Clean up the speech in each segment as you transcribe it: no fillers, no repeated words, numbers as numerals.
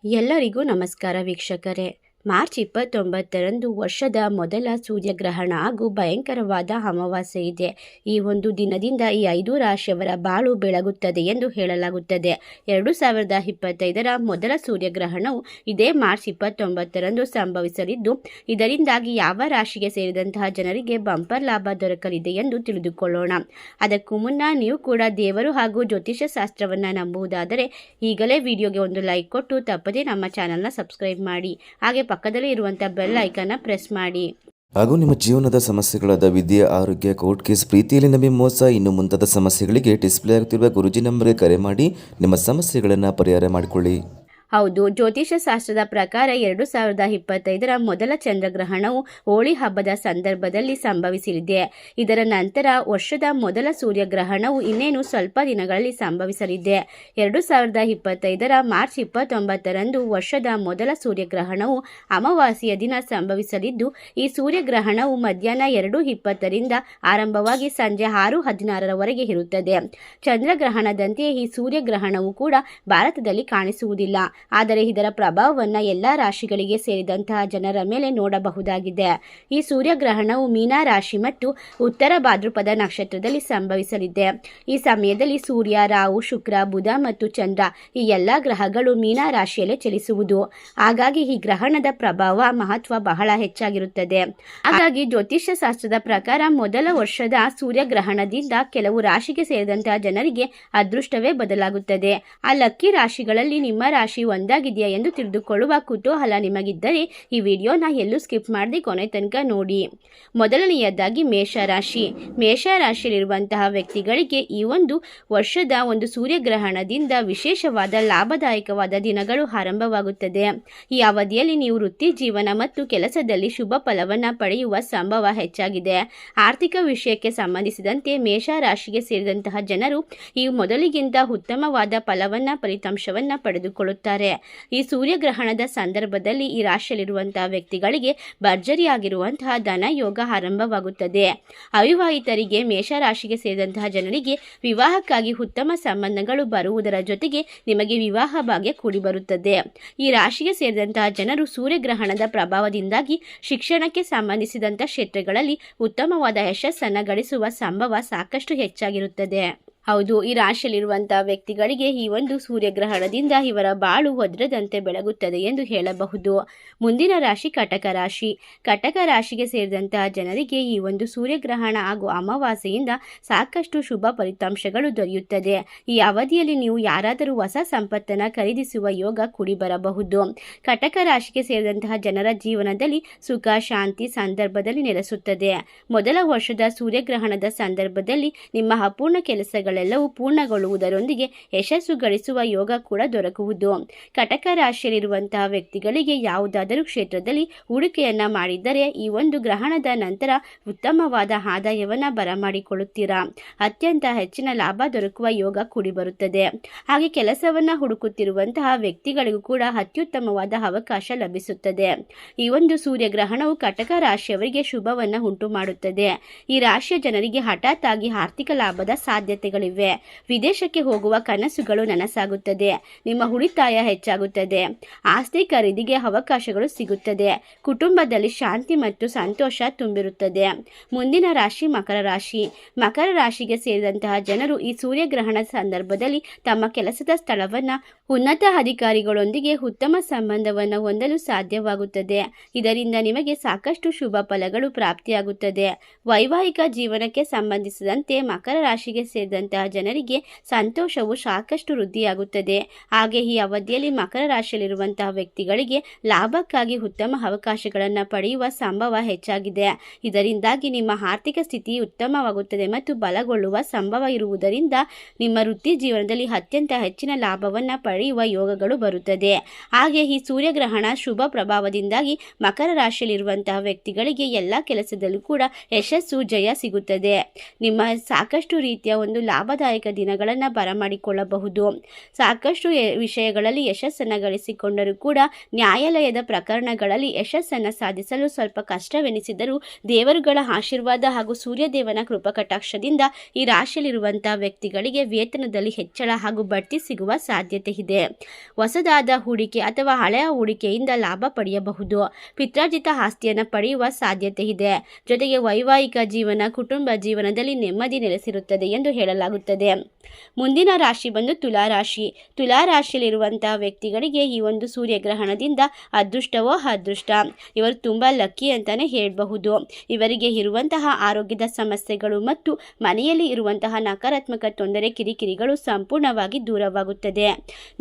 ಎಲ್ಲರಿಗೂ ನಮಸ್ಕಾರ ವೀಕ್ಷಕರೇ. ಮಾರ್ಚ್ 29ರಂದು ವರ್ಷದ ಮೊದಲ ಸೂರ್ಯಗ್ರಹಣ ಹಾಗೂ ಭಯಂಕರವಾದ ಅಮಾವಾಸ್ಯೆ ಇದೆ. ಈ ಒಂದು ದಿನದಿಂದ ಈ 5 ರಾಶಿಯವರ ಬಾಳು ಬೆಳಗುತ್ತದೆ ಎಂದು ಹೇಳಲಾಗುತ್ತದೆ. 2025ರ ಮೊದಲ ಸೂರ್ಯಗ್ರಹಣವು ಇದೇ ಮಾರ್ಚ್ 29ರಂದು ಸಂಭವಿಸಲಿದ್ದು, ಇದರಿಂದಾಗಿ ಯಾವ ರಾಶಿಗೆ ಸೇರಿದಂತಹ ಜನರಿಗೆ ಬಂಪರ್ ಲಾಭ ದೊರಕಲಿದೆ ಎಂದು ತಿಳಿದುಕೊಳ್ಳೋಣ. ಅದಕ್ಕೂ ಮುನ್ನ ನೀವು ಕೂಡ ದೇವರು ಹಾಗೂ ಜ್ಯೋತಿಷ್ಯ ಶಾಸ್ತ್ರವನ್ನು ನಂಬುವುದಾದರೆ ಈಗಲೇ ವಿಡಿಯೋಗೆ ಒಂದು ಲೈಕ್ ಕೊಟ್ಟು ತಪ್ಪದೇ ನಮ್ಮ ಚಾನಲ್ನ ಸಬ್ಸ್ಕ್ರೈಬ್ ಮಾಡಿ. ಹಾಗೆ ಪಕ್ಕದಲ್ಲಿ ಇರುವಂತಹ ಬೆಲ್ ಐಕಾನ್ನ ಪ್ರೆಸ್ ಮಾಡಿ. ಹಾಗೂ ನಿಮ್ಮ ಜೀವನದ ಸಮಸ್ಯೆಗಳಾದ ವಿದ್ಯೆ, ಆರೋಗ್ಯ, ಕೋರ್ಟ್ ಕೇಸ್, ಪ್ರೀತಿಯಲ್ಲಿ ನಂಬಿ ಮೋಸ, ಇನ್ನು ಮುಂತಾದ ಸಮಸ್ಯೆಗಳಿಗೆ ಡಿಸ್ಪ್ಲೇ ಆಗುತ್ತಿರುವ ಗುರುಜಿ ನಂಬರ್ಗೆ ಕರೆ ಮಾಡಿ ನಿಮ್ಮ ಸಮಸ್ಯೆಗಳನ್ನು ಪರಿಹಾರ ಮಾಡಿಕೊಳ್ಳಿ. ಹೌದು, ಜ್ಯೋತಿಷ್ಯ ಶಾಸ್ತ್ರದ ಪ್ರಕಾರ 2025ರ ಮೊದಲ ಚಂದ್ರಗ್ರಹಣವು ಹೋಳಿ ಹಬ್ಬದ ಸಂದರ್ಭದಲ್ಲಿ ಸಂಭವಿಸಲಿದೆ. ಇದರ ನಂತರ ವರ್ಷದ ಮೊದಲ ಸೂರ್ಯಗ್ರಹಣವು ಇನ್ನೇನು ಸ್ವಲ್ಪ ದಿನಗಳಲ್ಲಿ ಸಂಭವಿಸಲಿದೆ. 2025ರ ಮಾರ್ಚ್ 29ರಂದು ವರ್ಷದ ಮೊದಲ ಸೂರ್ಯಗ್ರಹಣವು ಅಮಾವಾಸ್ಯೆಯ ದಿನ ಸಂಭವಿಸಲಿದ್ದು, ಈ ಸೂರ್ಯಗ್ರಹಣವು ಮಧ್ಯಾಹ್ನ 2:20ರಿಂದ ಆರಂಭವಾಗಿ ಸಂಜೆ 6:16ರವರೆಗೆ ಇರುತ್ತದೆ. ಚಂದ್ರಗ್ರಹಣದಂತೆಯೇ ಈ ಸೂರ್ಯಗ್ರಹಣವು ಕೂಡ ಭಾರತದಲ್ಲಿ ಕಾಣಿಸುವುದಿಲ್ಲ. ಆದರೆ ಇದರ ಪ್ರಭಾವವನ್ನು ಎಲ್ಲ ರಾಶಿಗಳಿಗೆ ಸೇರಿದಂತಹ ಜನರ ಮೇಲೆ ನೋಡಬಹುದಾಗಿದೆ. ಈ ಸೂರ್ಯಗ್ರಹಣವು ಮೀನ ರಾಶಿ ಮತ್ತು ಉತ್ತರ ಭಾದ್ರಪದ ನಕ್ಷತ್ರದಲ್ಲಿ ಸಂಭವಿಸಲಿದೆ. ಈ ಸಮಯದಲ್ಲಿ ಸೂರ್ಯ, ರಾಹು, ಶುಕ್ರ, ಬುಧ ಮತ್ತು ಚಂದ್ರ ಈ ಎಲ್ಲ ಗ್ರಹಗಳು ಮೀನ ರಾಶಿಯಲ್ಲೇ ಚಲಿಸುವುದು. ಹಾಗಾಗಿ ಈ ಗ್ರಹಣದ ಪ್ರಭಾವ ಮಹತ್ವ ಬಹಳ ಹೆಚ್ಚಾಗಿರುತ್ತದೆ. ಹಾಗಾಗಿ ಜ್ಯೋತಿಷ್ಯ ಶಾಸ್ತ್ರದ ಪ್ರಕಾರ ಮೊದಲ ವರ್ಷದ ಸೂರ್ಯಗ್ರಹಣದಿಂದ ಕೆಲವು ರಾಶಿಗೆ ಸೇರಿದಂತಹ ಜನರಿಗೆ ಅದೃಷ್ಟವೇ ಬದಲಾಗುತ್ತದೆ. ಆ ಲಕ್ಕಿ ರಾಶಿಗಳಲ್ಲಿ ನಿಮ್ಮ ರಾಶಿ ಒಂದಾಗಿದೆಯಾ ಎಂದು ತಿಳಿದುಕೊಳ್ಳುವ ಕುತೂಹಲ ನಿಮಗಿದ್ದರೆ ಈ ವಿಡಿಯೋನ ಎಲ್ಲೂ ಸ್ಕಿಪ್ ಮಾಡದೆ ಕೊನೆ ತನಕ ನೋಡಿ. ಮೊದಲನೆಯದಾಗಿ ಮೇಷರಾಶಿ. ಮೇಷರಾಶಿಯಲ್ಲಿರುವಂತಹ ವ್ಯಕ್ತಿಗಳಿಗೆ ಈ ಒಂದು ವರ್ಷದ ಒಂದು ಸೂರ್ಯಗ್ರಹಣದಿಂದ ವಿಶೇಷವಾದ ಲಾಭದಾಯಕವಾದ ದಿನಗಳು ಆರಂಭವಾಗುತ್ತದೆ. ಈ ಅವಧಿಯಲ್ಲಿ ನೀವು ವೃತ್ತಿ ಜೀವನ ಮತ್ತು ಕೆಲಸದಲ್ಲಿ ಶುಭ ಫಲವನ್ನು ಪಡೆಯುವ ಸಂಭವ ಹೆಚ್ಚಾಗಿದೆ. ಆರ್ಥಿಕ ವಿಷಯಕ್ಕೆ ಸಂಬಂಧಿಸಿದಂತೆ ಮೇಷರಾಶಿಗೆ ಸೇರಿದಂತಹ ಜನರು ಈ ಮೊದಲಿಗಿಂತ ಉತ್ತಮವಾದ ಫಲಿತಾಂಶವನ್ನು ಪಡೆದುಕೊಳ್ಳುತ್ತಾರೆ. ಈ ಸೂರ್ಯಗ್ರಹಣದ ಸಂದರ್ಭದಲ್ಲಿ ಈ ರಾಶಿಯಲ್ಲಿರುವಂತಹ ವ್ಯಕ್ತಿಗಳಿಗೆ ಭರ್ಜರಿಯಾಗಿರುವಂತಹ ಧನ ಯೋಗ ಆರಂಭವಾಗುತ್ತದೆ. ಅವಿವಾಹಿತರಿಗೆ, ಮೇಷರಾಶಿಗೆ ಸೇರಿದಂತಹ ಜನರಿಗೆ ವಿವಾಹಕ್ಕಾಗಿ ಉತ್ತಮ ಸಂಬಂಧಗಳು ಬರುವುದರ ಜೊತೆಗೆ ನಿಮಗೆ ವಿವಾಹ ಭಾಗ್ಯ ಕೂಡಿ ಬರುತ್ತದೆ. ಈ ರಾಶಿಗೆ ಸೇರಿದಂತಹ ಜನರು ಸೂರ್ಯಗ್ರಹಣದ ಪ್ರಭಾವದಿಂದಾಗಿ ಶಿಕ್ಷಣಕ್ಕೆ ಸಂಬಂಧಿಸಿದಂತಹ ಕ್ಷೇತ್ರಗಳಲ್ಲಿ ಉತ್ತಮವಾದ ಯಶಸ್ಸನ್ನು ಗಳಿಸುವ ಸಂಭವ ಸಾಕಷ್ಟು ಹೆಚ್ಚಾಗಿರುತ್ತದೆ. ಹೌದು, ಈ ರಾಶಿಯಲ್ಲಿರುವಂತಹ ವ್ಯಕ್ತಿಗಳಿಗೆ ಈ ಒಂದು ಸೂರ್ಯಗ್ರಹಣದಿಂದ ಇವರ ಬಾಳು ವಜ್ರದಂತೆ ಬೆಳಗುತ್ತದೆ ಎಂದು ಹೇಳಬಹುದು. ಮುಂದಿನ ರಾಶಿ ಕಟಕ ರಾಶಿ. ಕಟಕ ರಾಶಿಗೆ ಸೇರಿದಂತಹ ಜನರಿಗೆ ಈ ಒಂದು ಸೂರ್ಯಗ್ರಹಣ ಹಾಗೂ ಅಮಾವಾಸ್ಯೆಯಿಂದ ಸಾಕಷ್ಟು ಶುಭ ಫಲಿತಾಂಶಗಳು ದೊರೆಯುತ್ತದೆ. ಈ ಅವಧಿಯಲ್ಲಿ ನೀವು ಯಾರಾದರೂ ಹೊಸ ಸಂಪತ್ತನ್ನು ಖರೀದಿಸುವ ಯೋಗ ಕೂಡಿ ಬರಬಹುದು. ಕಟಕ ರಾಶಿಗೆ ಸೇರಿದಂತಹ ಜನರ ಜೀವನದಲ್ಲಿ ಸುಖ, ಶಾಂತಿ ಸಂದರ್ಭದಲ್ಲಿ ನೆಲೆಸುತ್ತದೆ. ಮೊದಲ ವರ್ಷದ ಸೂರ್ಯಗ್ರಹಣದ ಸಂದರ್ಭದಲ್ಲಿ ನಿಮ್ಮ ಅಪೂರ್ಣ ಕೆಲಸಗಳೆಲ್ಲವೂ ಪೂರ್ಣಗೊಳ್ಳುವುದರೊಂದಿಗೆ ಯಶಸ್ಸು ಗಳಿಸುವ ಯೋಗ ಕೂಡ ದೊರಕುವುದು. ಕಟಕ ರಾಶಿಯಲ್ಲಿರುವಂತಹ ವ್ಯಕ್ತಿಗಳಿಗೆ ಯಾವುದಾದರೂ ಕ್ಷೇತ್ರದಲ್ಲಿ ಹೂಡಿಕೆಯನ್ನ ಮಾಡಿದ್ದರೆ ಈ ಒಂದು ಗ್ರಹಣದ ನಂತರ ಉತ್ತಮವಾದ ಆದಾಯವನ್ನು ಬರಮಾಡಿಕೊಳ್ಳುತ್ತೀರಾ. ಅತ್ಯಂತ ಹೆಚ್ಚಿನ ಲಾಭ ದೊರಕುವ ಯೋಗ ಕೂಡಿ ಬರುತ್ತದೆ. ಹಾಗೆ ಕೆಲಸವನ್ನ ಹುಡುಕುತ್ತಿರುವಂತಹ ವ್ಯಕ್ತಿಗಳಿಗೂ ಕೂಡ ಅತ್ಯುತ್ತಮವಾದ ಅವಕಾಶ ಲಭಿಸುತ್ತದೆ. ಈ ಒಂದು ಸೂರ್ಯಗ್ರಹಣವು ಕಟಕ ರಾಶಿಯವರಿಗೆ ಶುಭವನ್ನ ಉಂಟು ಮಾಡುತ್ತದೆ. ಈ ರಾಶಿಯ ಜನರಿಗೆ ಹಠಾತ್ ಆಗಿ ಆರ್ಥಿಕ ಲಾಭದ ಸಾಧ್ಯತೆಗಳಿವೆ. ವಿದೇಶಕ್ಕೆ ಹೋಗುವ ಕನಸುಗಳು ನನಸಾಗುತ್ತದೆ. ನಿಮ್ಮ ಉಳಿತಾಯ ಹೆಚ್ಚಾಗುತ್ತದೆ. ಆಸ್ತಿ ಖರೀದಿಗೆ ಅವಕಾಶಗಳು ಸಿಗುತ್ತದೆ. ಕುಟುಂಬದಲ್ಲಿ ಶಾಂತಿ ಮತ್ತು ಸಂತೋಷ ತುಂಬಿರುತ್ತದೆ. ಮುಂದಿನ ರಾಶಿ ಮಕರ ರಾಶಿ. ಮಕರ ರಾಶಿಗೆ ಸೇರಿದಂತಹ ಜನರು ಈ ಸೂರ್ಯಗ್ರಹಣ ಸಂದರ್ಭದಲ್ಲಿ ತಮ್ಮ ಕೆಲಸದ ಸ್ಥಳವನ್ನು ಉನ್ನತ ಅಧಿಕಾರಿಗಳೊಂದಿಗೆ ಉತ್ತಮ ಸಂಬಂಧವನ್ನು ಹೊಂದಲು ಸಾಧ್ಯವಾಗುತ್ತದೆ. ಇದರಿಂದ ನಿಮಗೆ ಸಾಕಷ್ಟು ಶುಭ ಫಲಗಳು ಪ್ರಾಪ್ತಿಯಾಗುತ್ತದೆ. ವೈವಾಹಿಕ ಜೀವನಕ್ಕೆ ಸಂಬಂಧಿಸಿದಂತೆ ಮಕರ ರಾಶಿಗೆ ಸೇರಿದಂತಹ ಜನರಿಗೆ ಸಂತೋಷವು ಸಾಕಷ್ಟು ವೃದ್ಧಿಯಾಗುತ್ತದೆ. ಹಾಗೆ ಈ ಅವಧಿಯಲ್ಲಿ ಮಕರ ರಾಶಿಯಲ್ಲಿರುವಂತಹ ವ್ಯಕ್ತಿಗಳಿಗೆ ಲಾಭಕ್ಕಾಗಿ ಉತ್ತಮ ಅವಕಾಶಗಳನ್ನು ಪಡೆಯುವ ಸಂಭವ ಹೆಚ್ಚಾಗಿದೆ. ಇದರಿಂದಾಗಿ ನಿಮ್ಮ ಆರ್ಥಿಕ ಸ್ಥಿತಿ ಉತ್ತಮವಾಗುತ್ತದೆ ಮತ್ತು ಬಲಗೊಳ್ಳುವ ಸಂಭವ ಇರುವುದರಿಂದ ನಿಮ್ಮ ವೃತ್ತಿ ಜೀವನದಲ್ಲಿ ಅತ್ಯಂತ ಹೆಚ್ಚಿನ ಲಾಭವನ್ನು ಪಡೆಯುವ ಯೋಗಗಳು ಬರುತ್ತದೆ. ಹಾಗೆ ಈ ಸೂರ್ಯಗ್ರಹಣ ಶುಭ ಪ್ರಭಾವದಿಂದಾಗಿ ಮಕರ ರಾಶಿಯಲ್ಲಿರುವಂತಹ ವ್ಯಕ್ತಿಗಳಿಗೆ ಎಲ್ಲ ಕೆಲಸದಲ್ಲೂ ಕೂಡ ಯಶಸ್ಸು, ಜಯ ಸಿಗುತ್ತದೆ. ನಿಮ್ಮ ಸಾಕಷ್ಟು ರೀತಿಯ ಒಂದು ಲಾಭದಾಯಕ ದಿನಗಳನ್ನು ಬರಮಾಡಿಕೊಳ್ಳಬಹುದು. ಸಾಕಷ್ಟು ವಿಷಯಗಳಲ್ಲಿ ಯಶಸ್ಸನ್ನು ಗಳಿಸಿಕೊಂಡರೂ ಕೂಡ ನ್ಯಾಯಾಲಯದ ಪ್ರಕರಣಗಳಲ್ಲಿ ಯಶಸ್ಸನ್ನು ಸಾಧಿಸಲು ಸ್ವಲ್ಪ ಕಷ್ಟವೆನಿಸಿದರೂ ದೇವರುಗಳ ಆಶೀರ್ವಾದ ಹಾಗೂ ಸೂರ್ಯದೇವನ ಕೃಪಕಟಾಕ್ಷದಿಂದ ಈ ರಾಶಿಯಲ್ಲಿರುವಂತಹ ವ್ಯಕ್ತಿಗಳಿಗೆ ವೇತನದಲ್ಲಿ ಹೆಚ್ಚಳ ಹಾಗೂ ಬಡ್ತಿ ಸಿಗುವ ಸಾಧ್ಯತೆ ಇದೆ. ಇದೆ. ಹೊಸದಾದ ಹೂಡಿಕೆ ಅಥವಾ ಹಳೆಯ ಹೂಡಿಕೆಯಿಂದ ಲಾಭ ಪಡೆಯಬಹುದು. ಪಿತ್ರಾರ್ಜಿತ ಆಸ್ತಿಯನ್ನು ಪಡೆಯುವ ಸಾಧ್ಯತೆ ಇದೆ. ಜೊತೆಗೆ ವೈವಾಹಿಕ ಜೀವನ, ಕುಟುಂಬ ಜೀವನದಲ್ಲಿ ನೆಮ್ಮದಿ ನೆಲೆಸಿರುತ್ತದೆ ಎಂದು ಹೇಳಲಾಗುತ್ತದೆ. ಮುಂದಿನ ರಾಶಿ ಬಂದು ತುಲಾರಾಶಿ. ತುಲಾರಾಶಿಯಲ್ಲಿರುವಂತಹ ವ್ಯಕ್ತಿಗಳಿಗೆ ಈ ಒಂದು ಸೂರ್ಯಗ್ರಹಣದಿಂದ ಅದೃಷ್ಟವೋ ಅದೃಷ್ಟ. ಇವರು ತುಂಬ ಲಕ್ಕಿ ಅಂತಾನೆ ಹೇಳಬಹುದು. ಇವರಿಗೆ ಇರುವಂತಹ ಆರೋಗ್ಯದ ಸಮಸ್ಯೆಗಳು ಮತ್ತು ಮನೆಯಲ್ಲಿ ಇರುವಂತಹ ನಕಾರಾತ್ಮಕ ತೊಂದರೆ, ಕಿರಿಕಿರಿಗಳು ಸಂಪೂರ್ಣವಾಗಿ ದೂರವಾಗುತ್ತದೆ.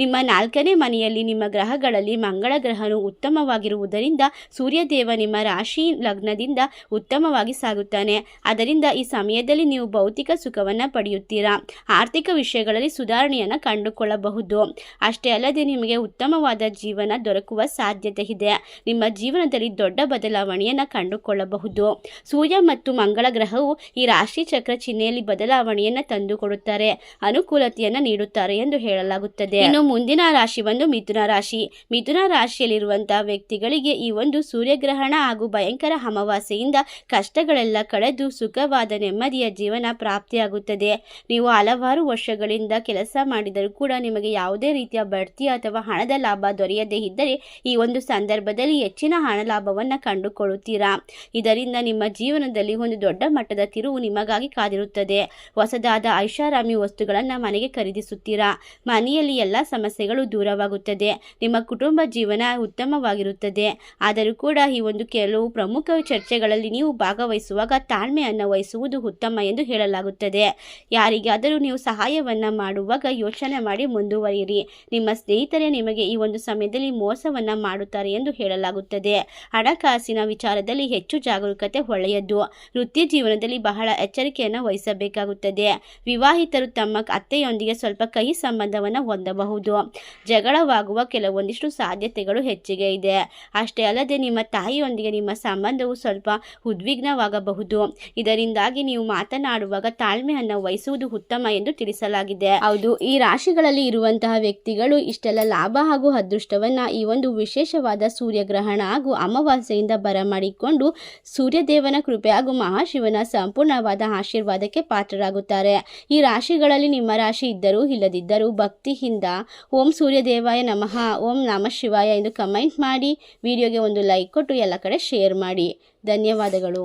ನಿಮ್ಮ 4ನೇ ಮನೆಯಲ್ಲಿ ನಿಮ್ಮ ಗ್ರಹಗಳಲ್ಲಿ ಮಂಗಳ ಗ್ರಹನು ಉತ್ತಮವಾಗಿರುವುದರಿಂದ ಸೂರ್ಯದೇವ ನಿಮ್ಮ ರಾಶಿ ಲಗ್ನದಿಂದ ಉತ್ತಮವಾಗಿ ಸಾಗುತ್ತಾನೆ. ಅದರಿಂದ ಈ ಸಮಯದಲ್ಲಿ ನೀವು ಭೌತಿಕ ಸುಖವನ್ನು ಪಡೆಯುತ್ತೀರಾ. ಆರ್ಥಿಕ ವಿಷಯಗಳಲ್ಲಿ ಸುಧಾರಣೆಯನ್ನು ಕಂಡುಕೊಳ್ಳಬಹುದು. ಅಷ್ಟೇ ಅಲ್ಲದೆ ನಿಮಗೆ ಉತ್ತಮವಾದ ಜೀವನ ದೊರಕುವ ಸಾಧ್ಯತೆ ಇದೆ. ನಿಮ್ಮ ಜೀವನದಲ್ಲಿ ದೊಡ್ಡ ಬದಲಾವಣೆಯನ್ನು ಕಂಡುಕೊಳ್ಳಬಹುದು. ಸೂರ್ಯ ಮತ್ತು ಮಂಗಳ ಗ್ರಹವು ಈ ರಾಶಿ ಚಕ್ರ ಚಿಹ್ನೆಯಲ್ಲಿ ಬದಲಾವಣೆಯನ್ನು ತಂದುಕೊಡುತ್ತಾರೆ, ಅನುಕೂಲತೆಯನ್ನು ನೀಡುತ್ತಾರೆ ಎಂದು ಹೇಳಲಾಗುತ್ತದೆ. ಇನ್ನು ಮುಂದಿನ ರಾಶಿ ಬಂದು ಮಿಥುನ ರಾಶಿ. ಮಿಥುನ ರಾಶಿಯಲ್ಲಿರುವಂತಹ ವ್ಯಕ್ತಿಗಳಿಗೆ ಈ ಒಂದು ಸೂರ್ಯಗ್ರಹಣ ಹಾಗೂ ಭಯಂಕರ ಅಮಾವಾಸ್ಯೆಯಿಂದ ಕಷ್ಟಗಳೆಲ್ಲ ಕಳೆದು ಸುಖವಾದ ನೆಮ್ಮದಿಯ ಜೀವನ ಪ್ರಾಪ್ತಿಯಾಗುತ್ತದೆ. ನೀವು ಹಲವಾರು ವರ್ಷಗಳಿಂದ ಕೆಲಸ ಮಾಡಿದರೂ ಕೂಡ ನಿಮಗೆ ಯಾವುದೇ ರೀತಿಯ ಬಡ್ತಿ ಅಥವಾ ಹಣದ ಲಾಭ ದೊರೆಯದೇ ಇದ್ದರೆ ಈ ಒಂದು ಸಂದರ್ಭದಲ್ಲಿ ಹೆಚ್ಚಿನ ಹಣ ಲಾಭವನ್ನು ಕಂಡುಕೊಳ್ಳುತ್ತೀರಾ. ಇದರಿಂದ ನಿಮ್ಮ ಜೀವನದಲ್ಲಿ ಒಂದು ದೊಡ್ಡ ಮಟ್ಟದ ತಿರುವು ನಿಮಗಾಗಿ ಕಾದಿರುತ್ತದೆ. ಹೊಸದಾದ ಐಷಾರಾಮಿ ವಸ್ತುಗಳನ್ನು ಮನೆಗೆ ಖರೀದಿಸುತ್ತೀರಾ. ಮನೆಯಲ್ಲಿ ಎಲ್ಲ ಸಮಸ್ಯೆಗಳು ದೂರವಾಗುತ್ತದೆ. ನಿಮ್ಮ ಕುಟುಂಬ ಜೀವನ ಉತ್ತಮವಾಗಿರುತ್ತದೆ. ಆದರೂ ಕೂಡ ಈ ಒಂದು ಕೆಲವು ಪ್ರಮುಖ ಚರ್ಚೆಗಳಲ್ಲಿ ನೀವು ಭಾಗವಹಿಸುವಾಗ ತಾಳ್ಮೆಯನ್ನು ವಹಿಸುವುದು ಉತ್ತಮ ಎಂದು ಹೇಳಲಾಗುತ್ತದೆ. ಯಾರಿಗಾದರೂ ನೀವು ಸಹಾಯವನ್ನು ಮಾಡುವಾಗ ಯೋಚನೆ ಮಾಡಿ ಮುಂದುವರಿಯಿರಿ. ನಿಮ್ಮ ಸ್ನೇಹಿತರೇ ನಿಮಗೆ ಈ ಒಂದು ಸಮಯದಲ್ಲಿ ಮೋಸವನ್ನು ಮಾಡುತ್ತಾರೆ ಎಂದು ಹೇಳಲಾಗುತ್ತದೆ. ಹಣಕಾಸಿನ ವಿಚಾರದಲ್ಲಿ ಹೆಚ್ಚು ಜಾಗರೂಕತೆ ಒಳ್ಳೆಯದು. ವೃತ್ತಿ ಜೀವನದಲ್ಲಿ ಬಹಳ ಎಚ್ಚರಿಕೆಯನ್ನು ವಹಿಸಬೇಕಾಗುತ್ತದೆ. ವಿವಾಹಿತರು ತಮ್ಮ ಅತ್ತೆಯೊಂದಿಗೆ ಸ್ವಲ್ಪ ಕಹಿ ಸಂಬಂಧವನ್ನು ಹೊಂದಬಹುದು. ಜಗಳವಾಗುವ ಕೆಲವೊಂದಿಷ್ಟು ಸಾಧ್ಯತೆಗಳು ಹೆಚ್ಚಿಗೆ ಇದೆ. ಅಷ್ಟೇ ಅಲ್ಲದೆ ನಿಮ್ಮ ತಾಯಿಯೊಂದಿಗೆ ನಿಮ್ಮ ಸಂಬಂಧವು ಸ್ವಲ್ಪ ಉದ್ವಿಗ್ನವಾಗಬಹುದು. ಇದರಿಂದಾಗಿ ನೀವು ಮಾತನಾಡುವಾಗ ತಾಳ್ಮೆಯನ್ನು ವಹಿಸುವುದು ಉತ್ತಮ ಎಂದು ತಿಳಿಸಲಾಗಿದೆ. ಹೌದು, ಈ ರಾಶಿಗಳಲ್ಲಿ ಇರುವಂತಹ ವ್ಯಕ್ತಿಗಳು ಇಷ್ಟೆಲ್ಲ ಲಾಭ ಹಾಗೂ ಅದೃಷ್ಟವನ್ನ ಈ ಒಂದು ವಿಶೇಷವಾದ ಸೂರ್ಯಗ್ರಹಣ ಹಾಗೂ ಅಮಾವಾಸ್ಯೆಯಿಂದ ಬರಮಾಡಿಕೊಂಡು ಸೂರ್ಯದೇವನ ಕೃಪೆ ಹಾಗೂ ಮಹಾಶಿವನ ಸಂಪೂರ್ಣವಾದ ಆಶೀರ್ವಾದಕ್ಕೆ ಪಾತ್ರರಾಗುತ್ತಾರೆ. ಈ ರಾಶಿಗಳಲ್ಲಿ ನಿಮ್ಮ ರಾಶಿ ಇದ್ದರೂ ಇಲ್ಲದಿದ್ದರೂ ಭಕ್ತಿಯಿಂದ ಓಂ ಸೂರ್ಯದೇವಾಯ ನಮಃ, ಓಂ ನಮಃ ಶಿವಾಯ ಎಂದು ಕಮೆಂಟ್ ಮಾಡಿ, ವಿಡಿಯೋಗೆ ಒಂದು ಲೈಕ್ ಕೊಟ್ಟು ಎಲ್ಲ ಕಡೆ ಶೇರ್ ಮಾಡಿ. ಧನ್ಯವಾದಗಳು.